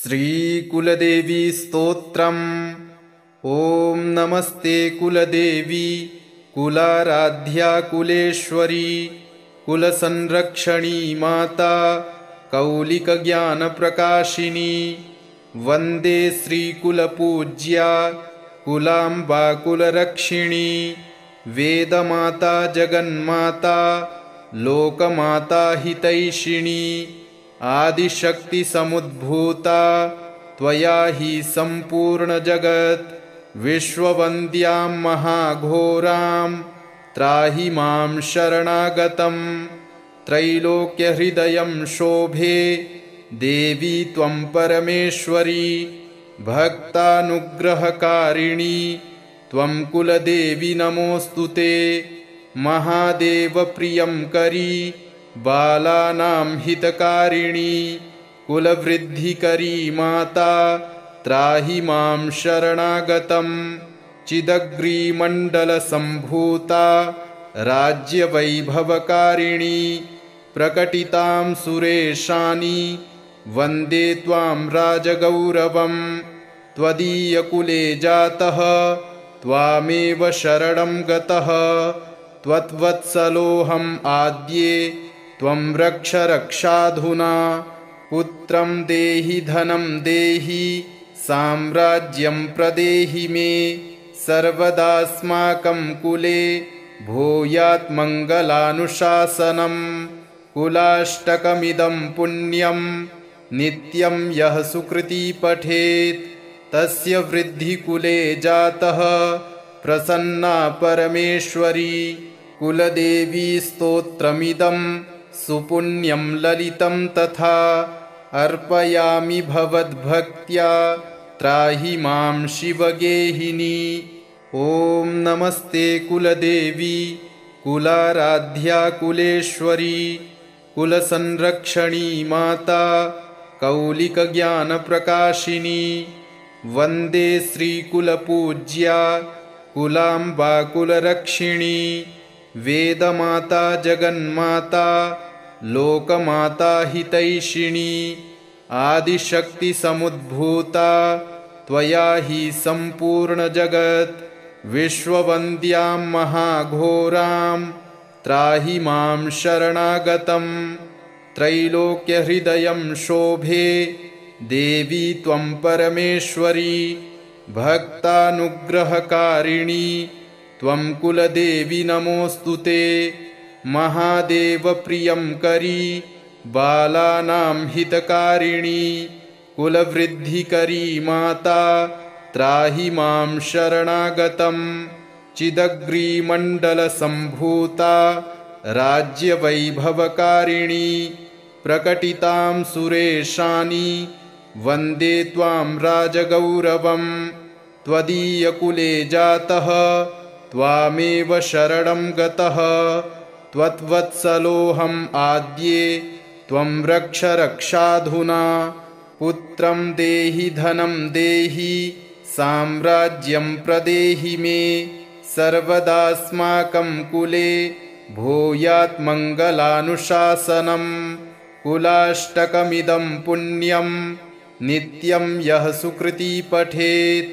श्रीकुलदेवी स्तोत्रम्। ॐ नमस्ते कुलदेवी कुलाराध्या कुलेश्वरी कुलसंरक्षणी माता कौलिकज्ञानप्रकाशिनी वन्दे श्रीकुलपूज्या कुलाम्बा कुलरक्षिणी वेदमाता जगन्माता लोकमाता हितैषिणी आदिशक्तिसमुद्भूता त्वया हि सम्पूर्ण जगत् विश्ववन्द्यां महाघोरां त्राहि मां शरणागतं त्रैलोक्यहृदयं शोभे देवी त्वं परमेश्वरी भक्तानुग्रहकारिणी त्वं कुलदेवी नमोऽस्तुते महादेवप्रियं करी बालानां हितकारिणी कुलवृद्धिकरी माता त्राहि मां शरणागतं चिदग्रीमण्डलसम्भूता राज्यवैभवकारिणी प्रकटितां सुरेशानि वन्दे त्वां राजगौरवं त्वदीयकुले जातः त्वामेव शरणं गतः त्वद्वत्सलोऽहम् आद्ये त्वं रक्ष रक्षाधुना पुत्रं देहि धनं देहि साम्राज्यं प्रदेहि मे सर्वदास्माकं कुले भूयात् मङ्गलानुशासनं कुलाष्टकमिदं पुण्यं नित्यं यः सुकृती पठेत् तस्य वृद्धिकुले जातः प्रसन्ना परमेश्वरी कुलदेवी स्तोत्रमिदं सुपुण्यं ललितं तथा अर्पयामि भवद्भक्त्या त्राहि मां शिवगेहिनी। ॐ नमस्ते कुलदेवी कुलाराध्या कुलेश्वरी कुलसंरक्षणी माता कौलिकज्ञानप्रकाशिनी वन्दे श्रीकुलपूज्या कुलाम्बा कुलरक्षिणी वेदमाता जगन्माता लोकमाता हितैषिणी आदिशक्तिसमुद्भूता त्वया हि सम्पूर्ण जगत् विश्ववन्द्यां महाघोरां त्राहि मां शरणागतं त्रैलोक्यहृदयं शोभे देवी त्वं परमेश्वरी भक्तानुग्रहकारिणी त्वं कुलदेवी नमोऽस्तुते महादेवप्रियं करी बालानां हितकारिणी कुलवृद्धिकरी माता त्राहि मां शरणागतं चिदग्रीमण्डलसम्भूता राज्यवैभवकारिणी प्रकटितां सुरेशानि वन्दे त्वां राजगौरवं त्वदीयकुले जातः त्वामेव शरणं गतः त्वद्वत्सलोऽहम् आद्ये त्वं रक्ष रक्षाधुना पुत्रं देहि धनं देहि साम्राज्यं प्रदेहि मे सर्वदास्माकं कुले भूयात् मङ्गलानुशासनं कुलाष्टकमिदं पुण्यं नित्यं यः सुकृती पठेत्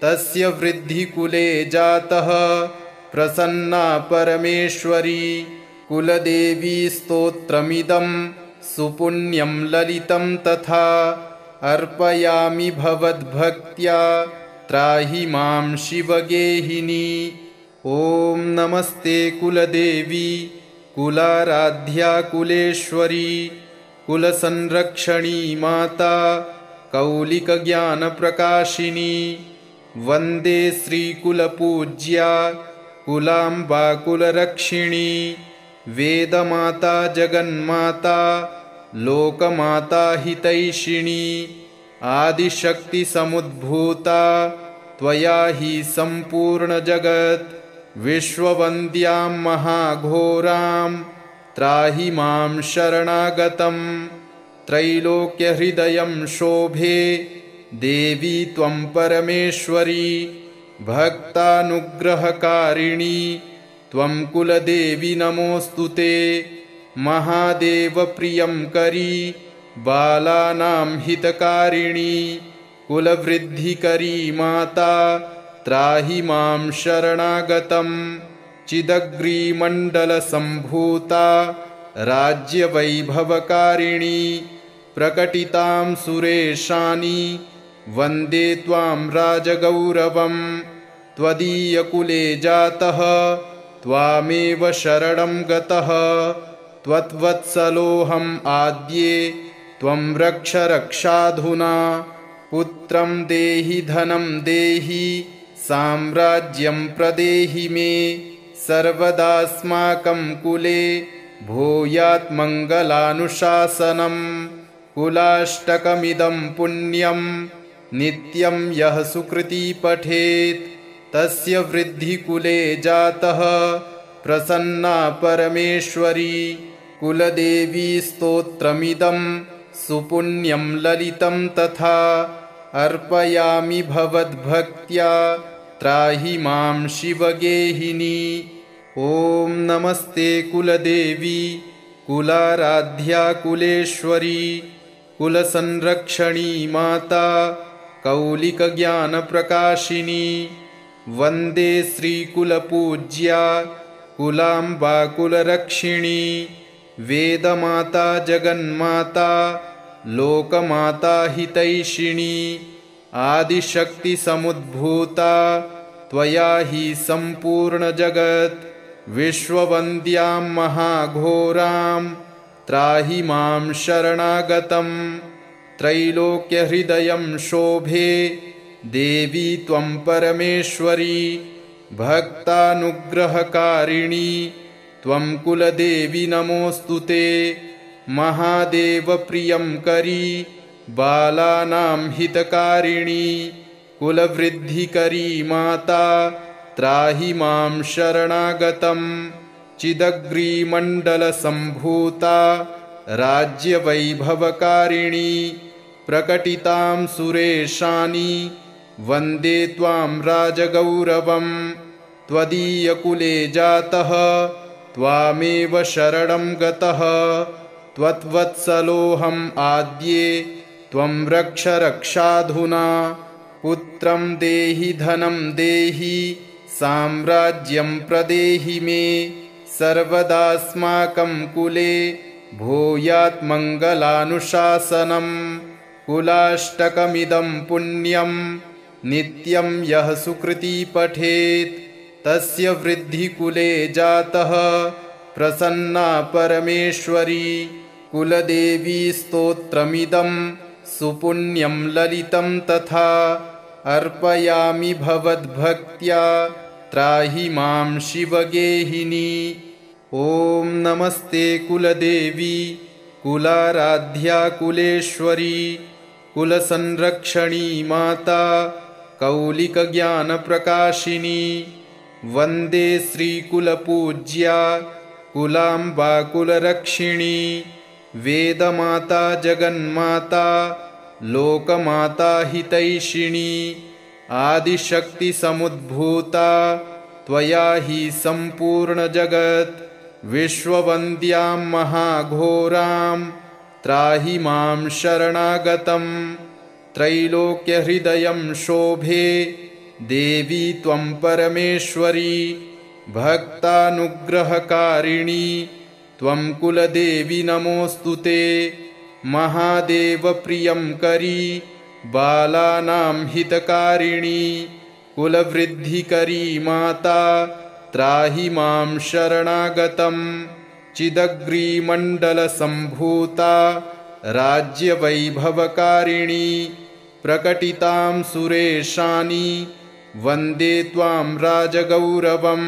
तस्य वृद्धिकुले जातः प्रसन्ना परमेश्वरी कुलदेवी स्तोत्रमिदं सुपुण्यं ललितं तथा अर्पयामि भवद्भक्त्या त्राहि मां शिवगेहिनी। ॐ नमस्ते कुलदेवी कुलाराध्या कुलेश्वरी कुलसंरक्षणी माता कौलिकज्ञानप्रकाशिनी वन्दे श्रीकुलपूज्या कुलाम्बा कुलरक्षिणी वेदमाता जगन्माता लोकमाता हितैषिणी आदिशक्तिसमुद्भूता त्वया हि सम्पूर्ण जगत् विश्ववन्द्यां महाघोरां त्राहि मां शरणागतं त्रैलोक्यहृदयं शोभे देवी त्वं परमेश्वरी भक्तानुग्रहकारिणी त्वं कुलदेवी नमोऽस्तुते महादेवप्रियं करी बालानां हितकारिणी कुलवृद्धिकरी माता त्राहि मां शरणागतं चिदग्रीमण्डलसम्भूता राज्यवैभवकारिणी प्रकटितां सुरेशानि वन्दे त्वां राजगौरवं त्वदीयकुले जातः त्वामेव शरणं गतः त्वद्वत्सलोऽहम् आद्ये त्वं रक्ष रक्षाधुना पुत्रं देहि धनं देहि साम्राज्यं प्रदेहि मे सर्वदास्माकं कुले भूयात् मङ्गलानुशासनं कुलाष्टकमिदं पुण्यं नित्यं यः सुकृती पठेत् तस्य वृद्धिकुले जातः प्रसन्ना परमेश्वरी कुलदेवी स्तोत्रमिदं सुपुण्यं ललितं तथा अर्पयामि भवद्भक्त्या त्राहि मां शिवगेहिनी। ॐ नमस्ते कुलदेवी कुलाराध्या कुलेश्वरी कुलसंरक्षणी माता कौलिकज्ञानप्रकाशिनी वन्दे श्रीकुलपूज्या कुलाम्बा कुलरक्षिणी वेदमाता जगन्माता लोकमाता हितैषिणी आदिशक्तिसमुद्भूता त्वया हि सम्पूर्णजगत् विश्ववन्द्यां महाघोरां त्राहि मां शरणागतं त्रैलोक्यहृदयं शोभे देवी त्वं परमेश्वरी भक्तानुग्रहकारिणी त्वं कुलदेवी नमोऽस्तु ते महादेवप्रियं करी बालानां हितकारिणी कुलवृद्धिकरी माता त्राहि मां शरणागतं चिदग्रीमण्डलसम्भूता राज्यवैभवकारिणी प्रकटितां सुरेशानि वन्दे त्वां राजगौरवं त्वदीयकुले जातः त्वामेव शरणं गतः त्वद्वत्सलोऽहम् आद्ये त्वं रक्ष रक्षाधुना पुत्रं देहि धनं देहि साम्राज्यं प्रदेहि मे सर्वदास्माकं कुले भूयात् मङ्गलानुशासनं कुलाष्टकमिदं पुण्यं नित्यं यः सुकृती पठेत् तस्य वृद्धिकुले जातः प्रसन्ना परमेश्वरी कुलदेवी स्तोत्रमिदं सुपुण्यं ललितं तथा अर्पयामि भवद्भक्त्या त्राहि मां शिवगेहिनी। ॐ नमस्ते कुलदेवी कुलाराध्या कुलेश्वरी कुलसंरक्षणी माता कौलिकज्ञानप्रकाशिनी वन्दे श्रीकुलपूज्या कुलाम्बा कुलरक्षिणी वेदमाता जगन्माता लोकमाता हितैषिणी आदिशक्तिसमुद्भूता त्वया हि सम्पूर्णजगत् विश्ववन्द्यां महाघोरां त्राहि मां शरणागतं त्रैलोक्यहृदयं शोभे देवी त्वं परमेश्वरी भक्तानुग्रहकारिणी त्वं कुलदेवी नमोऽस्तु ते महादेवप्रियं करी बालानां हितकारिणी कुलवृद्धिकरी माता त्राहि मां शरणागतं चिदग्रीमण्डलसम्भूता राज्यवैभवकारिणी प्रकटितां सुरेशानि वन्दे त्वां राजगौरवं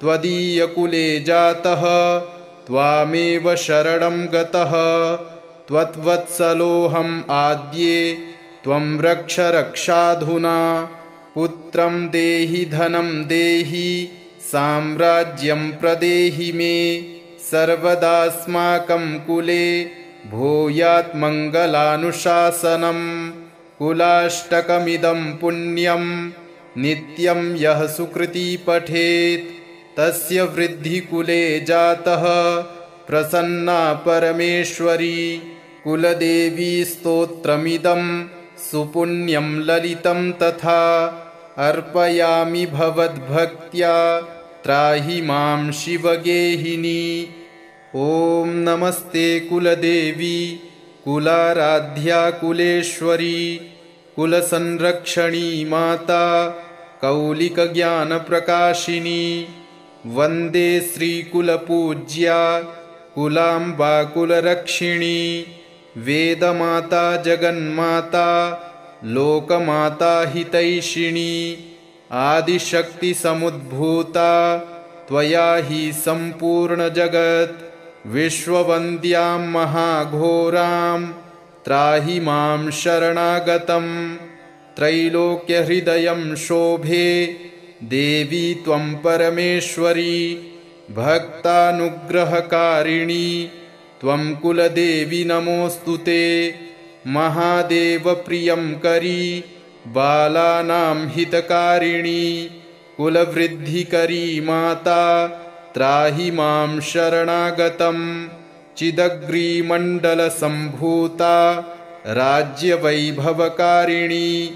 त्वदीयकुले जातः त्वामेव शरणं गतः त्वद्वत्सलोऽहम् आद्ये त्वं रक्ष रक्षाधुना पुत्रं देहि धनं देहि साम्राज्यं प्रदेहि मे सर्वदास्माकं कुले भूयात् मङ्गलानुशासनं कुलाष्टकमिदं पुण्यं नित्यं यः सुकृती पठेत् तस्य वृद्धिकुले जातः प्रसन्ना परमेश्वरी कुलदेवी स्तोत्रमिदं सुपुण्यं ललितं तथा अर्पयामि भवद्भक्त्या त्राहि मां शिवगेहिनी। ॐ नमस्ते कुलदेवी कुलाराध्या कुलेश्वरी कुलसंरक्षणी माता कौलिकज्ञानप्रकाशिनी। वन्दे श्रीकुलपूज्या कुलाम्बा कुलरक्षिणी। वेदमाता जगन्माता लोकमाता हितैषिणी। आदिशक्तिसमुद्भूता त्वया हि सम्पूर्णजगत्। विश्ववन्द्यां महाघोरां त्राहि मां शरणागतं। त्रैलोक्यहृदयं शोभे देवी त्वं परमेश्वरी। भक्तानुग्रहकारिणी त्वं कुलदेवी नमोऽस्तु ते। महादेवप्रियं करी बालानां हितकारिणी। कुलवृद्धिकरी माता त्राहि मां शरणागतं। चिदग्रीमण्डलसम्भूता राज्यवैभवकारिणी।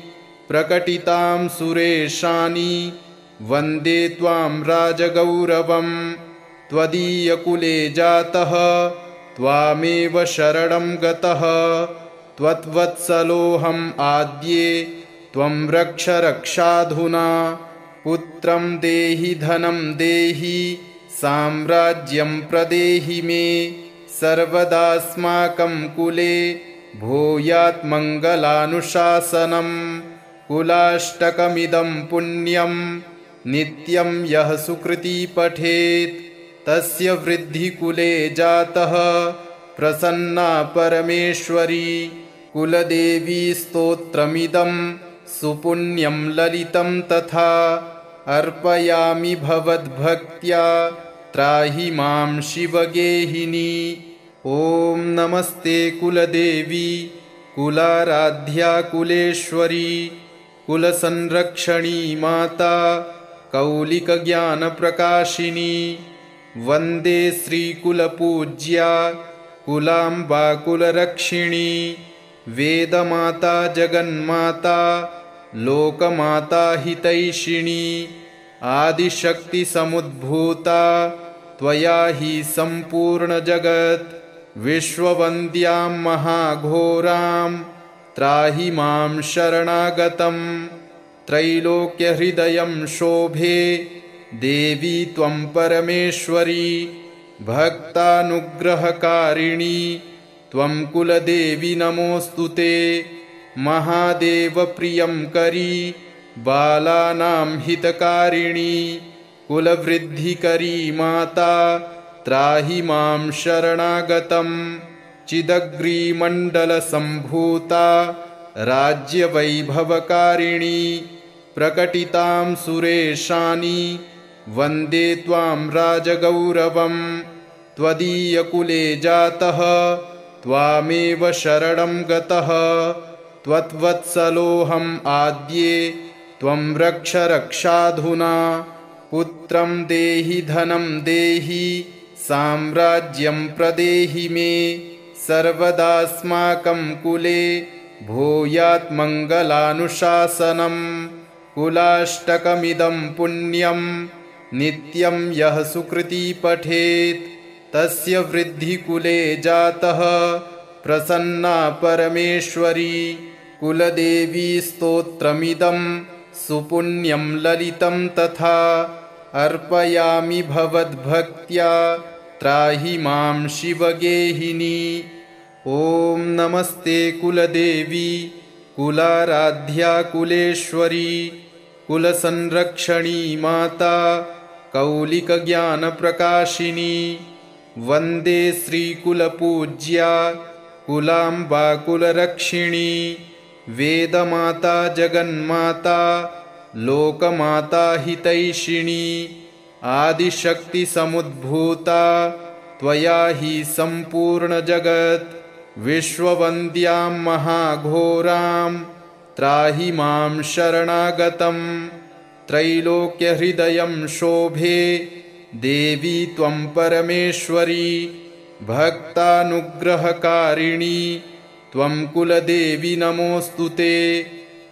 प्रकटितां सुरेशानि वन्दे त्वां राजगौरवं। त्वदीयकुले जातः त्वामेव शरणं गतः। त्वद्वत्सलोऽहम् आद्ये त्वं रक्ष रक्षाधुना। पुत्रं देहि धनं देहि साम्राज्यं प्रदेहि मे। सर्वदास्माकं कुले भूयात् मङ्गलानुशासनं। कुलाष्टकमिदं पुण्यं नित्यं यः सुकृती पठेत् तस्य वृद्धिकुले जातः प्रसन्ना परमेश्वरी। कुलदेवी स्तोत्रमिदं सुपुण्यं ललितं तथा अर्पयामि भवद्भक्त्या त्राहि मां शिवगेहिनी। ॐ नमस्ते कुलदेवी कुलाराध्या कुलेश्वरी कुलसंरक्षणी माता कौलिकज्ञानप्रकाशिनी। वन्दे श्रीकुलपूज्या कुलाम्बा कुलरक्षिणी। वेदमाता जगन्माता लोकमाता हितैषिणी। आदिशक्तिसमुद्भूता त्वया हि सम्पूर्णजगत्। विश्ववन्द्यां महाघोरां त्राहि मां शरणागतं। त्रैलोक्यहृदयं शोभे देवी त्वं परमेश्वरी। भक्तानुग्रहकारिणी त्वं कुलदेवी नमोऽस्तु ते। महादेवप्रियं करी बालानां हितकारिणी। कुलवृद्धिकरी माता त्राहि मां शरणागतं। चिदग्रीमण्डलसम्भूता राज्यवैभवकारिणी। प्रकटितां सुरेशानि वन्दे त्वां राजगौरवं। त्वदीयकुले जातः त्वामेव शरणं गतः। त्वद्वत्सलोऽहम् आद्ये त्वं रक्ष रक्षाधुना। पुत्रं देहि धनं देहि साम्राज्यं प्रदेहि मे। सर्वदास्माकं कुले भूयात् मङ्गलानुशासनं। कुलाष्टकमिदं पुण्यं नित्यं यः सुकृती पठेत् तस्य वृद्धिकुले जातः प्रसन्ना परमेश्वरी। कुलदेवी स्तोत्रमिदं सुपुण्यं ललितं तथा अर्पयामि भवद्भक्त्या त्राहि मां शिवगेहिनी। ॐ नमस्ते कुलदेवी कुलाराध्या कुलेश्वरी कुलसंरक्षणी माता कौलिकज्ञानप्रकाशिनी। वन्दे श्रीकुलपूज्या कुलाम्बा कुलरक्षिणी। वेदमाता जगन्माता लोकमाता हितैषिणी। आदिशक्तिसमुद्भूता त्वया हि सम्पूर्णजगत्। विश्ववन्द्यां महाघोरां त्राहि मां शरणागतं। त्रैलोक्यहृदयं शोभे देवी त्वं परमेश्वरी। भक्तानुग्रहकारिणी त्वं कुलदेवी नमोऽस्तु ते।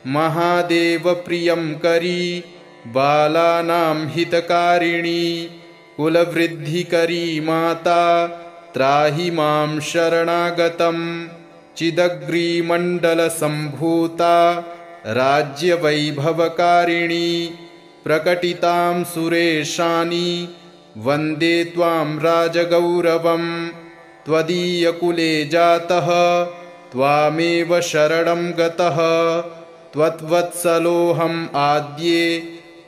महादेवप्रियङ्करी बालानां हितकारिणी कुलवृद्धिकरी माता त्राहि मां शरणागतं। चिदग्रीमण्डलसम्भूता राज्यवैभवकारिणी प्रकटितां सुरेशानि वन्दे त्वां राजगौरवं। त्वदीयकुले जातः त्वामेव शरणं गतः त्वद्वत्सलोऽहम् आद्ये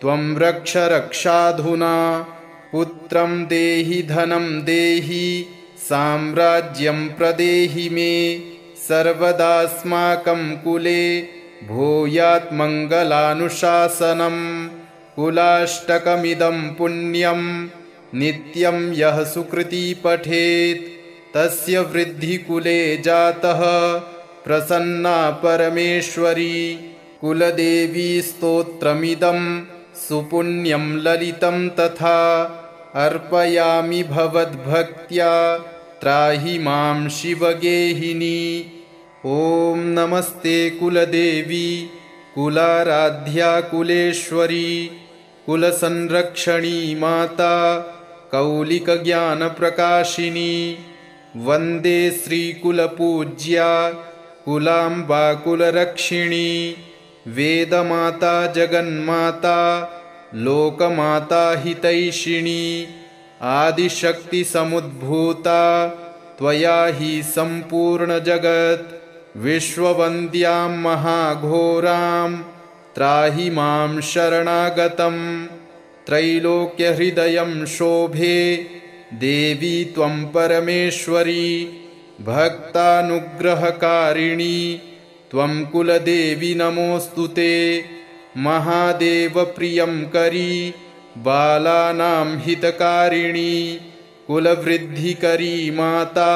त्वं रक्ष रक्षाधुना। पुत्रं देहि धनं देहि साम्राज्यं प्रदेहि मे सर्वदास्माकं कुले भूयात् मङ्गलानुशासनं। कुलाष्टकमिदं पुण्यं नित्यं यः सुकृती पठेत् तस्य वृद्धिकुले जातः प्रसन्ना परमेश्वरी। कुलदेवी स्तोत्रमिदं सुपुण्यं ललितं तथा अर्पयामि भवद्भक्त्या त्राहि मां शिवगेहिनी। ॐ नमस्ते कुलदेवी कुलाराध्या कुलेश्वरी कुलसंरक्षणी माता कौलिकज्ञानप्रकाशिनी। वन्दे श्रीकुलपूज्या कुलाम्बा कुलरक्षिणी। वेदमाता जगन्माता लोकमाता हितैषिणी। आदिशक्तिसमुद्भूता त्वया हि सम्पूर्णजगत् विश्ववन्द्यां महाघोरां त्राहि मां शरणागतं। त्रैलोक्यहृदयं शोभे देवी त्वं परमेश्वरी। भक्तानुग्रहकारिणी त्वं कुलदेवी नमोऽस्तु ते। महादेवप्रियङ्करी बालानां हितकारिणी कुलवृद्धिकरी माता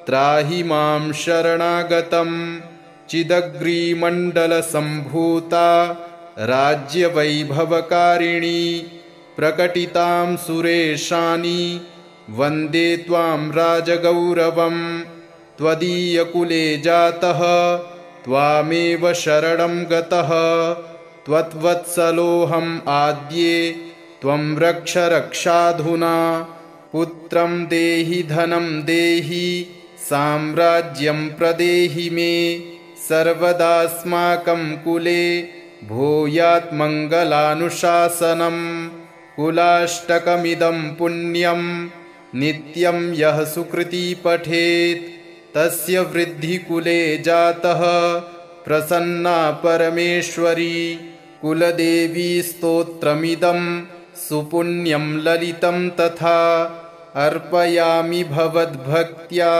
त्राहि मां शरणागतं। चिदग्रीमण्डलसम्भूता राज्यवैभवकारिणी प्रकटितां सुरेशानि वन्दे त्वां राजगौरवं। त्वदीयकुले जातः त्वामेव शरणं गतः त्वद्वत्सलोऽहम् आद्ये त्वं रक्ष रक्षाधुना। पुत्रं देहि धनं देहि साम्राज्यं प्रदेहि मे सर्वदास्माकं कुले भूयात् मङ्गलानुशासनं। कुलाष्टकमिदं पुण्यं नित्यं यः सुकृती पठेत् तस्य वृद्धिकुले जातः प्रसन्ना परमेश्वरी। कुलदेवी स्तोत्रमिदं सुपुण्यं ललितं तथा अर्पयामि भवद्भक्त्या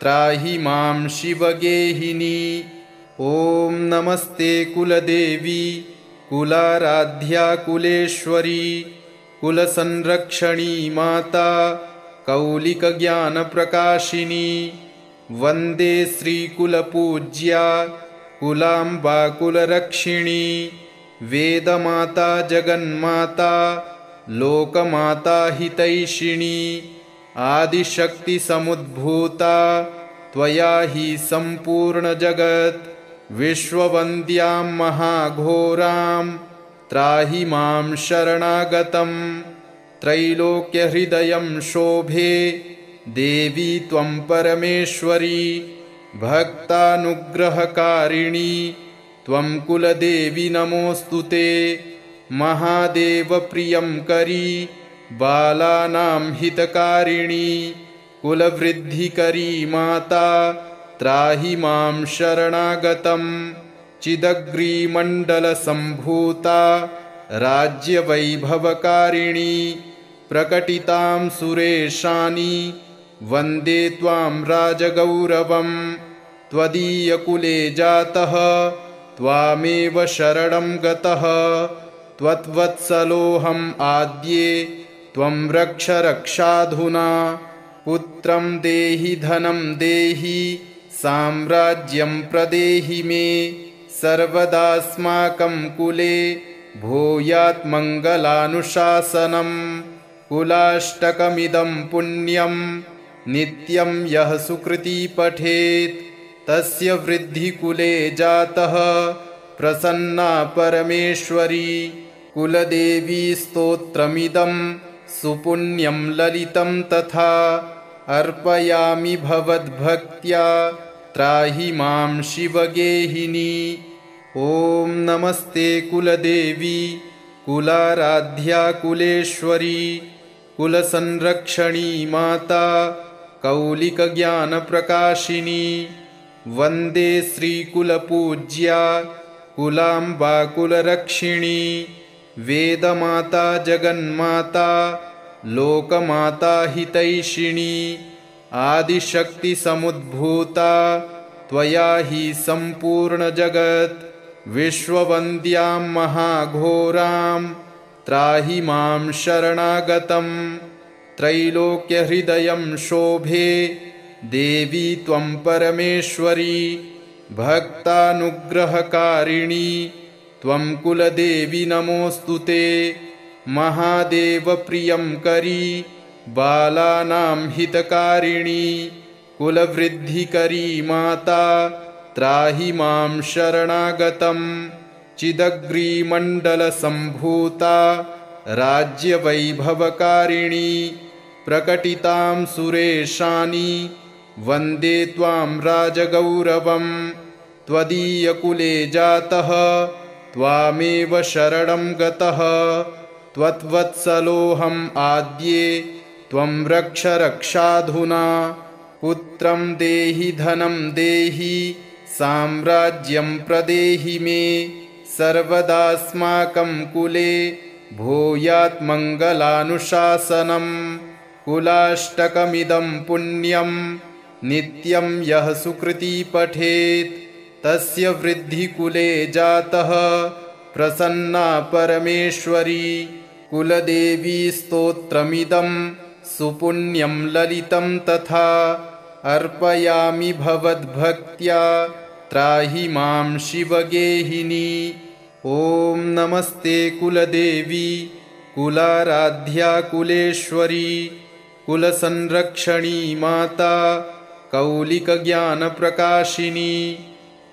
त्राहि मां शिवगेहिनी। ॐ नमस्ते कुलदेवी कुलाराध्या कुलेश्वरी कुलसंरक्षणी माता कौलिकज्ञानप्रकाशिनी। वन्दे श्रीकुलपूज्या कुलाम्बा कुलरक्षिणी। वेदमाता जगन्माता लोकमाता हितैषिणी। आदिशक्तिसमुद्भूता त्वया हि सम्पूर्णजगत् विश्ववन्द्यां महाघोरां त्राहि मां शरणागतं। त्रैलोक्यहृदयं शोभे देवी त्वं परमेश्वरी। भक्तानुग्रहकारिणी त्वं कुलदेवी नमोऽस्तु ते। महादेवप्रियङ्करी बालानां हितकारिणी कुलवृद्धिकरी माता त्राहि मां शरणागतं। चिदग्रीमण्डलसम्भूता राज्यवैभवकारिणी प्रकटितां सुरेशानि वन्दे त्वां राजगौरवं। त्वदीयकुले जातः त्वामेव शरणं गतः त्वद्वत्सलोऽहम् आद्ये त्वं रक्ष रक्षाधुना। पुत्रं देहि धनं देहि साम्राज्यं प्रदेहि मे सर्वदास्माकं कुले भूयात् मङ्गलानुशासनं। कुलाष्टकमिदं पुण्यं नित्यं यः सुकृती पठेत् तस्य वृद्धिकुले जातः प्रसन्ना परमेश्वरी। कुलदेवी स्तोत्रमिदं सुपुण्यं ललितं तथा अर्पयामि भवद्भक्त्या त्राहि मां शिवगेहिनी। ॐ नमस्ते कुलदेवी कुलाराध्या कुलेश्वरी कुलसंरक्षणी माता कौलिकज्ञानप्रकाशिनी। वन्दे श्रीकुलपूज्या कुलाम्बा कुलरक्षिणी। वेदमाता जगन्माता लोकमाता हितैषिणी। आदिशक्तिसमुद्भूता त्वया हि सम्पूर्णजगत्। विश्ववन्द्यां महाघोरां त्राहि मां शरणागतं। त्रैलोक्यहृदयं शोभे देवी त्वं परमेश्वरी। भक्तानुग्रहकारिणी त्वं कुलदेवी नमोऽस्तु ते। महादेवप्रियं करी बालानां हितकारिणी। कुलवृद्धिकरी माता त्राहि मां शरणागतं। चिदग्रीमण्डलसम्भूता राज्यवैभवकारिणी। प्रकटितां सुरेशानि वन्दे त्वां राजगौरवं। त्वदीयकुले जातः त्वामेव शरणं गतः। त्वद्वत्सलोऽहम् आद्ये त्वं रक्ष रक्षाधुना। पुत्रं देहि धनं देहि साम्राज्यं प्रदेहि मे। सर्वदास्माकं कुले भूयात् मङ्गलानुशासनम्। कुलाष्टकमिदं पुण्यं नित्यं यः सुकृती पठेत् तस्य वृद्धिकुले जातः प्रसन्ना परमेश्वरी। कुलदेवी स्तोत्रमिदं सुपुण्यं ललितं तथा अर्पयामि भवद्भक्त्या त्राहि मां शिवगेहिनी। ॐ नमस्ते कुलदेवी कुलाराध्या कुलेश्वरी कुलसंरक्षणी माता कौलिकज्ञानप्रकाशिनी।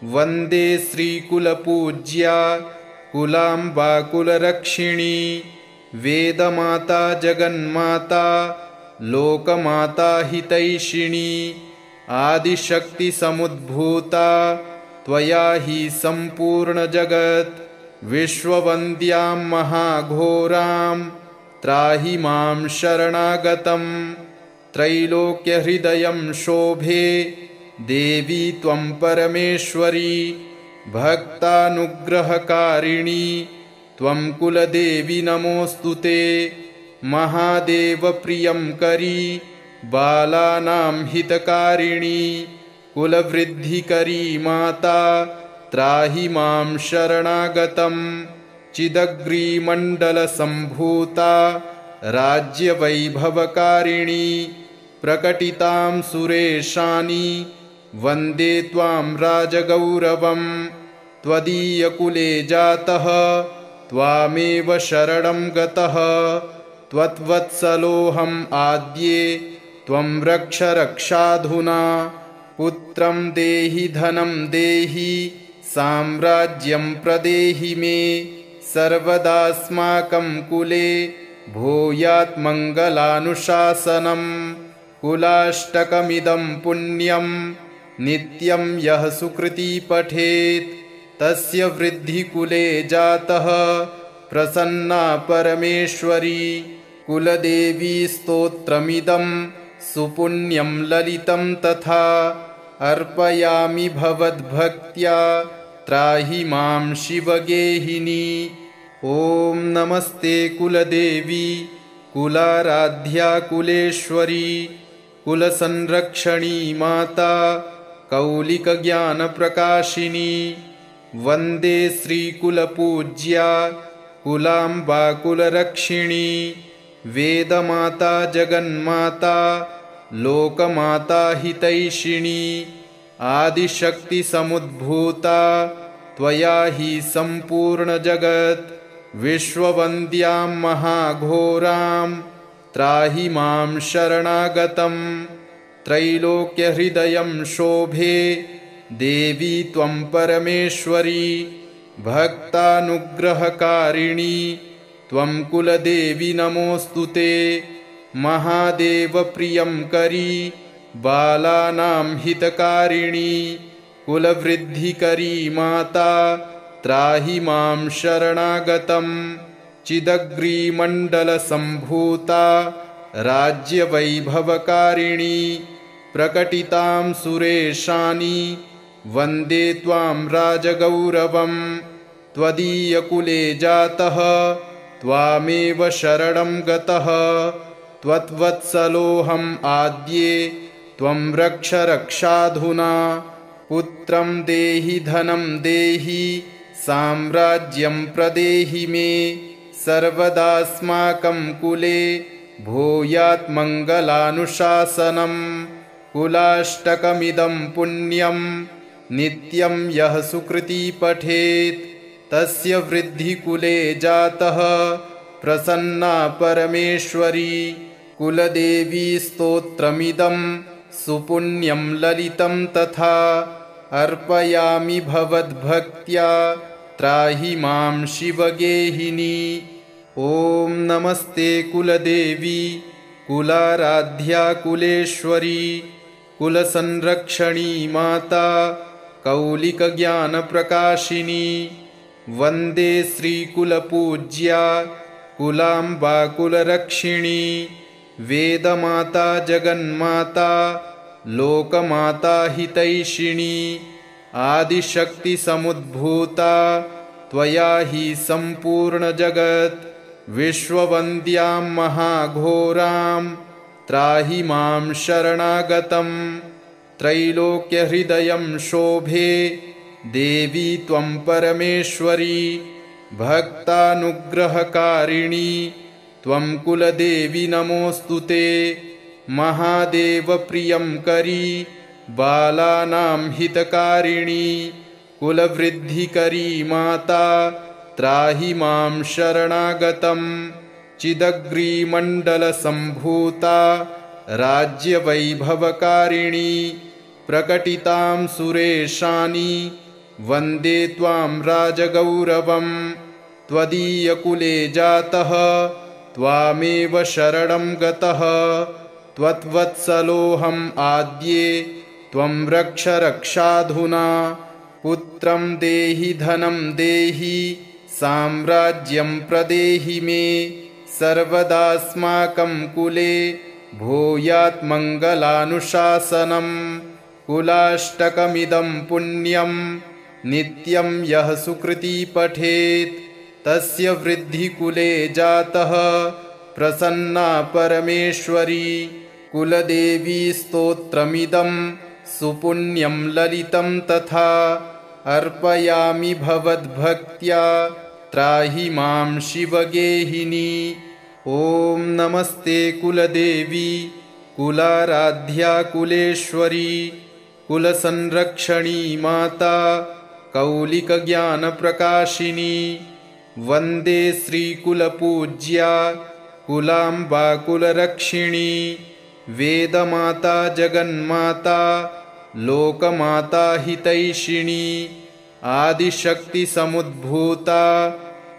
वन्दे श्रीकुलपूज्या कुलाम्बा कुलरक्षिणी। वेदमाता जगन्माता लोकमाता हितैषिणी। आदिशक्तिसमुद्भूता त्वया हि सम्पूर्णजगत्। विश्ववन्द्यां महाघोरां त्राहि मां शरणागतं। त्रैलोक्यहृदयं शोभे देवी त्वं परमेश्वरी। भक्तानुग्रहकारिणी त्वं कुलदेवी नमोऽस्तु ते। महादेवप्रियं करी बालानां हितकारिणी। कुलवृद्धिकरी माता त्राहि मां शरणागतं। चिदग्रीमण्डलसम्भूता राज्यवैभवकारिणी। प्रकटितां सुरेशानि वन्दे त्वां राजगौरवं। त्वदीयकुले जातः त्वामेव शरणं गतः। त्वद्वत्सलोऽहम् आद्ये त्वं रक्ष रक्षाधुना। पुत्रं देहि धनं देहि साम्राज्यं प्रदेहि मे। सर्वदास्माकं कुले भूयात् मङ्गलानुशासनम्। कुलाष्टकमिदं पुण्यं नित्यं यः सुकृती पठेत् तस्य वृद्धिकुले जातः प्रसन्ना परमेश्वरी। कुलदेवी स्तोत्रमिदं सुपुण्यं ललितं तथा अर्पयामि भवद्भक्त्या त्राहि मां शिवगेहिनी। ॐ नमस्ते कुलदेवी कुलाराध्या कुलेश्वरी कुलसंरक्षणी माता कौलिकज्ञानप्रकाशिनी। वन्दे श्रीकुलपूज्या कुलाम्बा कुलरक्षिणी। वेदमाता जगन्माता लोकमाता हितैषिणी। आदिशक्तिसमुद्भूता त्वया हि सम्पूर्णजगत्। विश्ववन्द्यां महाघोरां त्राहि मां शरणागतं। त्रैलोक्यहृदयं शोभे देवी त्वं परमेश्वरी भक्तानुग्रहकारिणी त्वं कुलदेवी नमोऽस्तुते महादेवप्रियंकरी बालानां हितकारिणी कुलवृद्धिकरी माता त्राहि मां शरणागतं चिदग्रीमण्डलसम्भूता राज्यवैभवकारिणी प्रकटितां सुरेशानि वन्दे त्वां राजगौरवं त्वदीयकुले जातः त्वामेव शरणं गतः त्वद्वत्सलोऽहम् आद्ये त्वं रक्ष रक्षाधुना पुत्रं देहि धनं देहि साम्राज्यं प्रदेहि मे सर्वदास्माकं कुले भूयात् मङ्गलानुशासनं कुलाष्टकमिदं पुण्यं नित्यं यः सुकृती पठेत् तस्य वृद्धिकुले जातः प्रसन्ना परमेश्वरी कुलदेवी स्तोत्रमिदं सुपुण्यं ललितं तथा अर्पयामि भवद्भक्त्या त्राहि मां शिवगेहिनी। ॐ नमस्ते कुलदेवी कुलाराध्या कुलेश्वरी कुलसंरक्षणी माता कौलिकज्ञानप्रकाशिनी वन्दे श्रीकुलपूज्या कुलाम्बा कुलरक्षिणी वेदमाता जगन्माता लोकमाता हितैषिणी आदिशक्तिसमुद्भूता त्वया हि सम्पूर्णजगत् विश्ववन्द्यां महाघोरां त्राहि मां शरणागतं त्रैलोक्यहृदयं शोभे देवी त्वं परमेश्वरी भक्तानुग्रहकारिणी त्वं कुलदेवी नमोऽस्तुते महादेवप्रियंकरी बालानां हितकारिणी कुलवृद्धिकरी माता त्राहि मां शरणागतं चिदग्रीमण्डलसम्भूता राज्यवैभवकारिणी प्रकटितां सुरेशानि वन्दे त्वां राजगौरवं त्वदीयकुले जातः त्वामेव शरणं गतः त्वद्वत्सलोऽहम् आद्ये त्वं रक्ष रक्षाधुना पुत्रं देहि धनं देहि साम्राज्यं प्रदेहि मे सर्वदास्माकं कुले भूयात् मङ्गलानुशासनं कुलाष्टकमिदं पुण्यं नित्यं यः सुकृती पठेत् तस्य वृद्धिकुले जातः प्रसन्ना परमेश्वरी कुलदेवी स्तोत्रमिदं सुपुण्यं ललितं तथा अर्पयामि भवद्भक्त्या त्राहि मां शिवगेहिनी। ॐ नमस्ते कुलदेवी कुलाराध्या कुलेश्वरी कुलसंरक्षणी माता कौलिकज्ञानप्रकाशिनी वन्दे श्रीकुलपूज्या कुलाम्बा कुलरक्षिणी वेदमाता जगन्माता लोकमाता हितैषिणी आदिशक्तिसमुद्भूता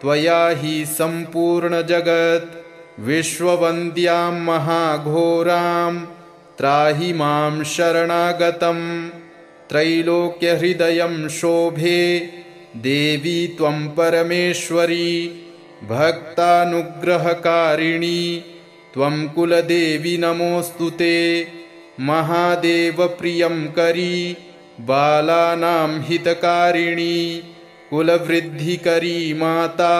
त्वया हि सम्पूर्णजगत् विश्ववन्द्यां महाघोरां त्राहि मां शरणागतं त्रैलोक्यहृदयं शोभे देवी त्वं परमेश्वरी भक्तानुग्रहकारिणी त्वं कुलदेवी नमोऽस्तुते महादेवप्रियंकरी बालानां हितकारिणी कुलवृद्धिकरी माता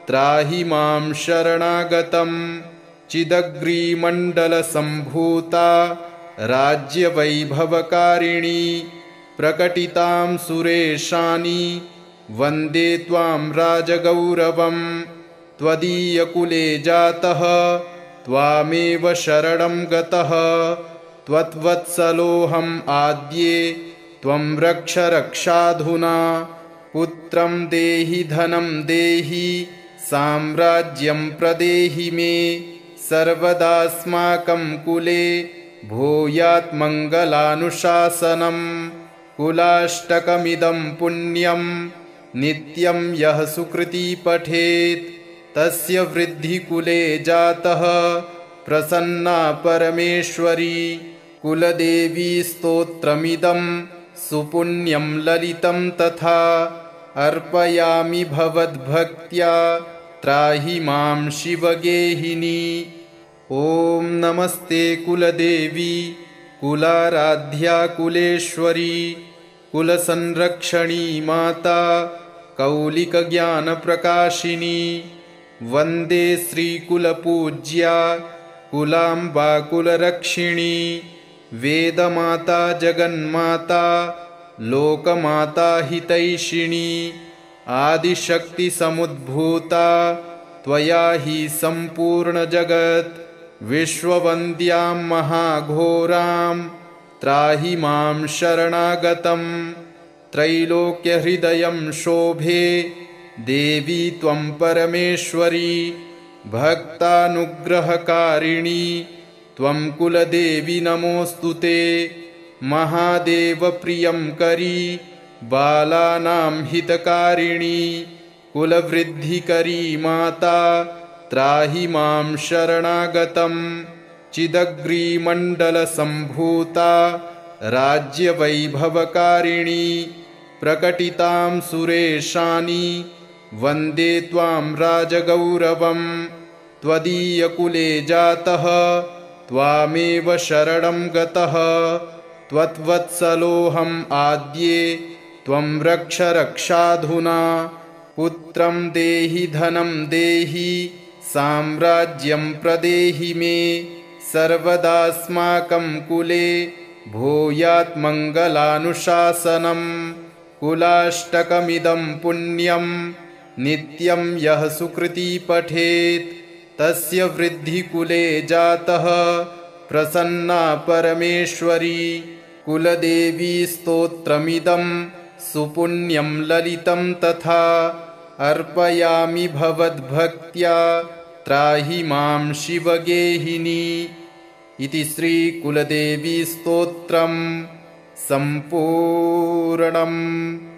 त्राहि मां शरणागतं चिदग्रीमण्डलसम्भूता राज्यवैभवकारिणी प्रकटितां सुरेशानि वन्दे त्वां राजगौरवं त्वदीयकुले जातः त्वामेव शरणं गतः त्वद्वत्सलोऽहम् आद्ये त्वं रक्ष रक्षाधुना पुत्रं देहि धनं देहि साम्राज्यं प्रदेहि मे सर्वदास्माकं कुले भूयात् मङ्गलानुशासनं कुलाष्टकमिदं पुण्यं नित्यं यः सुकृती पठेत् तस्य वृद्धिकुले जातः प्रसन्ना परमेश्वरी। कुलदेवी स्तोत्रमिदं सुपुण्यं ललितं तथा अर्पयामि भवद्भक्त्या त्राहि मां शिवगेहिनी। ॐ नमस्ते कुलदेवी कुलाराध्या कुलेश्वरी कुलसंरक्षणी माता कौलिकज्ञानप्रकाशिनी। वन्दे श्रीकुलपूज्या कुलाम्बा कुलरक्षिणी। वेदमाता जगन्माता लोकमाता हितैषिणी। आदिशक्तिसमुद्भूता त्वया हि सम्पूर्णजगत्। विश्ववन्द्यां महाघोरां त्राहि मां शरणागतं। त्रैलोक्यहृदयं शोभे देवी त्वं परमेश्वरी। भक्तानुग्रहकारिणी त्वं कुलदेवी नमोऽस्तु ते। महादेवप्रियंकरी बालानां हितकारिणी। कुलवृद्धिकरी माता त्राहि मां शरणागतं। चिदग्रीमण्डलसम्भूता राज्यवैभवकारिणी। प्रकटितां सुरेशानि वन्दे त्वां राजगौरवम्। त्वदीयकुले जातः त्वामेव शरणं गतः। त्वद्वत्सलोऽहम् आद्ये त्वं रक्ष रक्षाधुना। पुत्रं देहि धनं देहि साम्राज्यं प्रदेहि मे। सर्वदास्माकं कुले भूयात् मङ्गलानुशासनं कुलाष्टकमिदं पुण्यं नित्यं यः सुकृती पठेत् तस्य वृद्धिकुले जातः प्रसन्ना परमेश्वरी। कुलदेवी स्तोत्रमिदं सुपुण्यं ललितं तथा अर्पयामि भवद्भक्त्या त्राहि मां शिवगेहिनी। इति श्रीकुलदेवी स्तोत्रं सम्पूर्णम्।